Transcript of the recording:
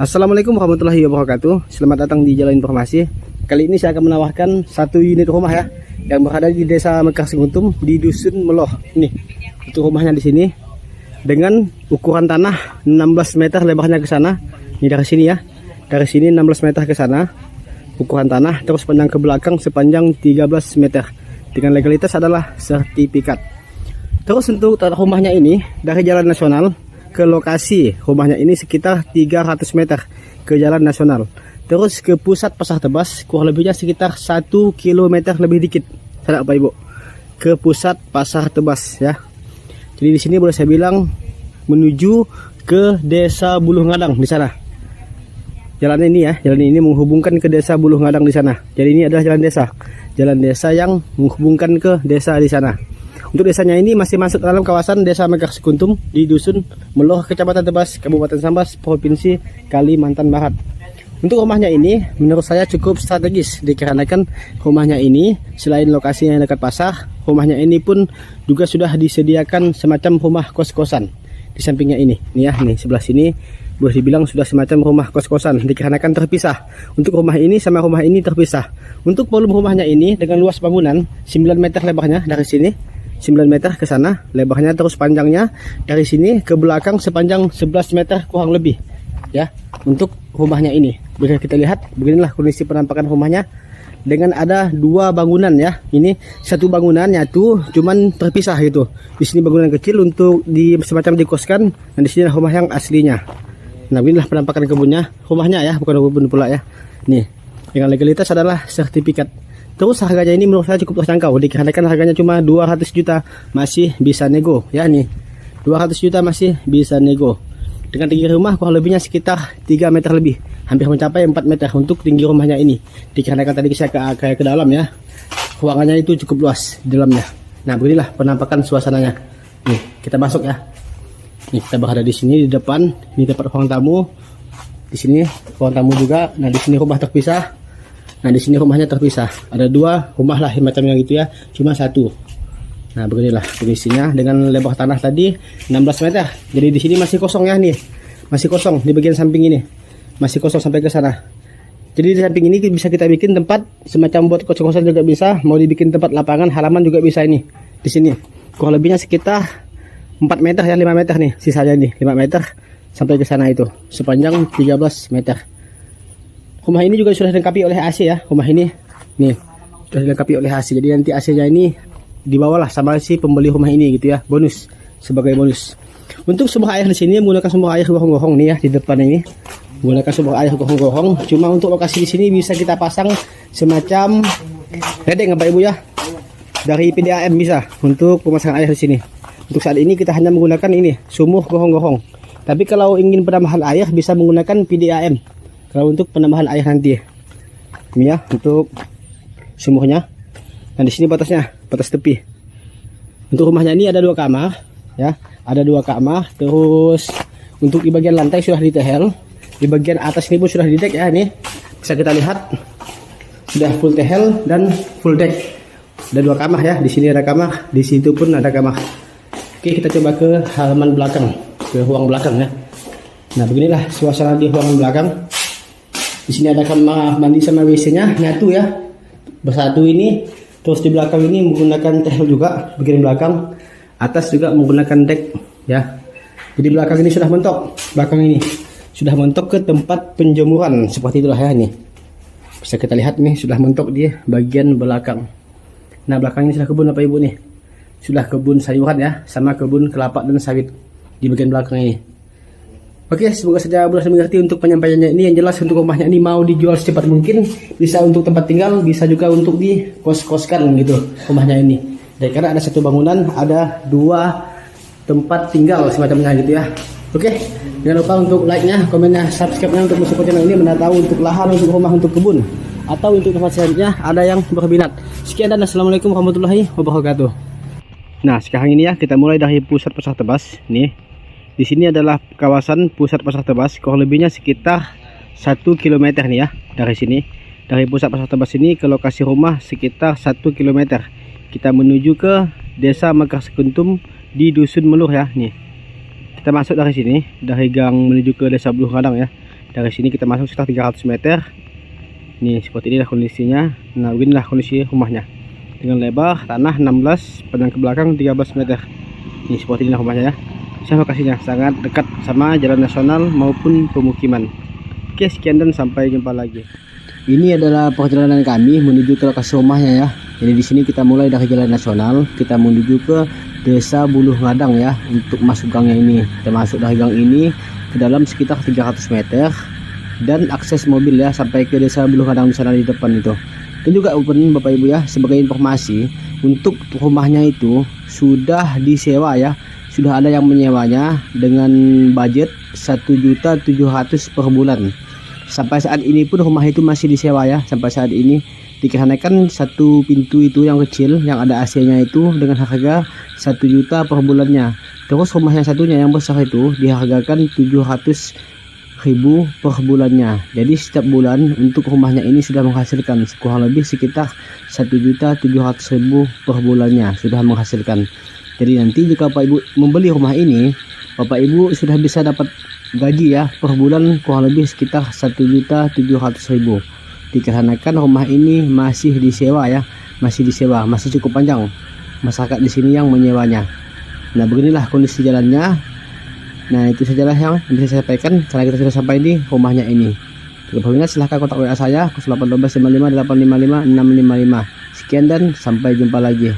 Assalamualaikum warahmatullahi wabarakatuh. Selamat datang di Jalan Informasi. Kali ini saya akan menawarkan satu unit rumah ya, yang berada di Desa Mekar Seguntum di Dusun Meloh. Nih, itu rumahnya di sini dengan ukuran tanah 16 meter lebarnya ke sana. Ini dari sini ya. Dari sini 16 meter ke sana ukuran tanah, terus panjang ke belakang sepanjang 13 meter. Dengan legalitas adalah sertifikat. Terus untuk rumahnya ini dari jalan nasional ke lokasi rumahnya ini sekitar 300 meter ke jalan nasional. Terus ke pusat Pasar Tebas kurang lebihnya sekitar 1 km lebih dikit. Sana Bapak Ibu. Ke pusat Pasar Tebas ya. Jadi di sini boleh saya bilang menuju ke Desa Buluh Ngadang di sana. Jalan ini ya, jalan ini menghubungkan ke Desa Buluh Ngadang di sana. Jadi ini adalah jalan desa. Jalan desa yang menghubungkan ke desa di sana. Untuk desanya ini masih masuk dalam kawasan Desa Mekar Seguntum di Dusun Meloh, Kecamatan Tebas, Kabupaten Sambas, Provinsi Kalimantan Barat. Untuk rumahnya ini menurut saya cukup strategis dikarenakan rumahnya ini selain lokasinya yang dekat pasar, rumahnya ini pun juga sudah disediakan semacam rumah kos-kosan di sampingnya ini. Nih ya, nih sebelah sini boleh dibilang sudah semacam rumah kos-kosan dikarenakan terpisah. Untuk rumah ini sama rumah ini terpisah. Untuk volume rumahnya ini dengan luas bangunan 9 meter lebarnya dari sini, 9 meter ke sana lebarnya, terus panjangnya dari sini ke belakang sepanjang 11 meter kurang lebih ya. Untuk rumahnya ini bisa kita lihat beginilah kondisi penampakan rumahnya dengan ada dua bangunan ya. Ini satu bangunannya tuh cuman terpisah gitu. Di sini bangunan kecil untuk di semacam dikoskan, dan di sini rumah yang aslinya. Nah, inilah penampakan kebunnya, rumahnya ya, bukan kebun pula ya. Nih, dengan legalitas adalah sertifikat. Terus harganya ini menurut saya cukup terjangkau dikarenakan harganya cuma 200 juta, masih bisa nego ya. Nih 200 juta masih bisa nego. Dengan tinggi rumah kurang lebihnya sekitar 3 meter lebih, hampir mencapai 4 meter untuk tinggi rumahnya ini. Dikarenakan tadi saya ke dalam ya, ruangannya itu cukup luas di dalamnya. Nah, beginilah penampakan suasananya. Nih kita masuk ya. Nih kita berada di sini di depan, ini tempat ruang tamu. Di sini ruang tamu juga. Nah, di sini rumah terpisah. Nah, di sini rumahnya terpisah. Ada dua rumah lah macamnya gitu ya, cuma satu. Nah, beginilah kondisinya dengan lebar tanah tadi 16 meter. Jadi di sini masih kosong ya nih. Masih kosong di bagian samping ini. Masih kosong sampai ke sana. Jadi di samping ini bisa kita bikin tempat semacam buat kos-kosan juga bisa, mau dibikin tempat lapangan halaman juga bisa ini. Di sini kurang lebihnya sekitar 4 meter ya, 5 meter nih sisanya nih, 5 meter sampai ke sana itu. Sepanjang 13 meter. Rumah ini juga sudah dilengkapi oleh AC ya. Rumah ini nih sudah dilengkapi oleh AC. Jadi nanti AC-nya ini dibawalah sama si pembeli rumah ini gitu ya, bonus, sebagai bonus. Untuk sumber air di sini menggunakan sumber air gorong-gorong nih ya, di depan ini menggunakan sumber air gorong-gorong. Cuma untuk lokasi di sini bisa kita pasang semacam ledeng Bapak Ibu ya, dari PDAM bisa untuk pemasangan air di sini. Untuk saat ini kita hanya menggunakan ini sumur gorong-gorong. Tapi kalau ingin penambahan air bisa menggunakan PDAM. Kalau untuk penambahan air nanti ini ya, untuk sumurnya. Dan di sini batasnya, batas tepi. Untuk rumahnya ini ada 2 kamar ya, ada 2 kamar. Terus untuk di bagian lantai sudah ditehel, di bagian atas ini pun sudah di deck ya. Ini bisa kita lihat sudah full tehel dan full deck. Ada 2 kamar ya, di sini ada kamar, di situ pun ada kamar. Oke, kita coba ke halaman belakang, ke ruang belakang ya. Nah, beginilah suasana di ruangan belakang. Di sini ada kamar mandi sama WC-nya nyatu ya, bersatu ini. Terus di belakang ini menggunakan tehel juga bagian belakang, atas juga menggunakan deck ya. Jadi belakang ini sudah mentok, belakang ini sudah mentok ke tempat penjemuran seperti itulah ya. Ini bisa kita lihat nih sudah mentok di bagian belakang. Nah, belakang ini sudah kebun Bapak Ibu nih, sudah kebun sayuran ya, sama kebun kelapa dan sawit di bagian belakang ini. Oke, semoga saja mudah mengerti untuk penyampaiannya ini. Yang jelas untuk rumahnya ini mau dijual secepat mungkin, bisa untuk tempat tinggal, bisa juga untuk dikos-koskan gitu rumahnya ini. Dan karena ada satu bangunan, ada 2 tempat tinggal semacamnya gitu ya. Oke, jangan lupa untuk like-nya, komennya, subscribe-nya untuk mensupport channel ini. Mana tahu untuk lahan, untuk rumah, untuk kebun, atau untuk tempat selanjutnya ada yang berminat. Sekian dan assalamualaikum warahmatullahi wabarakatuh. Nah, sekarang ini ya kita mulai dari pusat Pasar Tebas nih. Di sini adalah kawasan pusat Pasar Tebas, kurang lebihnya sekitar 1 km nih ya dari sini. Dari pusat Pasar Tebas ini ke lokasi rumah sekitar 1 km. Kita menuju ke Desa Mekar Seguntum di Dusun Meluh ya. Nih kita masuk dari sini, dari gang menuju ke Desa Buluh Ngadang ya. Dari sini kita masuk sekitar 300 meter. Nih seperti inilah kondisinya. Nah beginilah kondisi rumahnya, dengan lebar tanah 16, panjang ke belakang 13 meter. Nih seperti inilah rumahnya ya. Saya lokasinya sangat dekat sama jalan nasional maupun pemukiman. Oke, sekian dan sampai jumpa lagi. Ini adalah perjalanan kami menuju ke lokasi rumahnya ya. Jadi di sini kita mulai dari jalan nasional, kita menuju ke Desa Buluh Ngadang ya. Untuk masuk gangnya ini, kita masuk dari gang ini ke dalam sekitar 300 meter dan akses mobil ya sampai ke Desa Buluh Ngadang di sana di depan itu. Dan juga open Bapak Ibu ya, sebagai informasi, untuk rumahnya itu sudah disewa ya. Sudah ada yang menyewanya dengan budget 1.700.000 per bulan. Sampai saat ini pun rumah itu masih disewa ya. Sampai saat ini dikarenakan satu pintu itu yang kecil yang ada AC-nya itu dengan harga 1 juta per bulannya. Terus rumah yang satunya yang besar itu dihargakan 700.000 per bulannya. Jadi setiap bulan untuk rumahnya ini sudah menghasilkan kurang lebih sekitar 1.700.000 per bulannya, sudah menghasilkan. Jadi nanti jika Bapak Ibu membeli rumah ini, Bapak Ibu sudah bisa dapat gaji ya per bulan kurang lebih sekitar 1.700.000. Dikarenakan rumah ini masih disewa ya, masih disewa, masih cukup panjang masyarakat di sini yang menyewanya. Nah beginilah kondisi jalannya. Nah itu sajalah yang bisa saya sampaikan karena kita sudah sampai di rumahnya ini. Jika berminat silahkan kontak WA saya 0812 55 855 655. Sekian dan sampai jumpa lagi.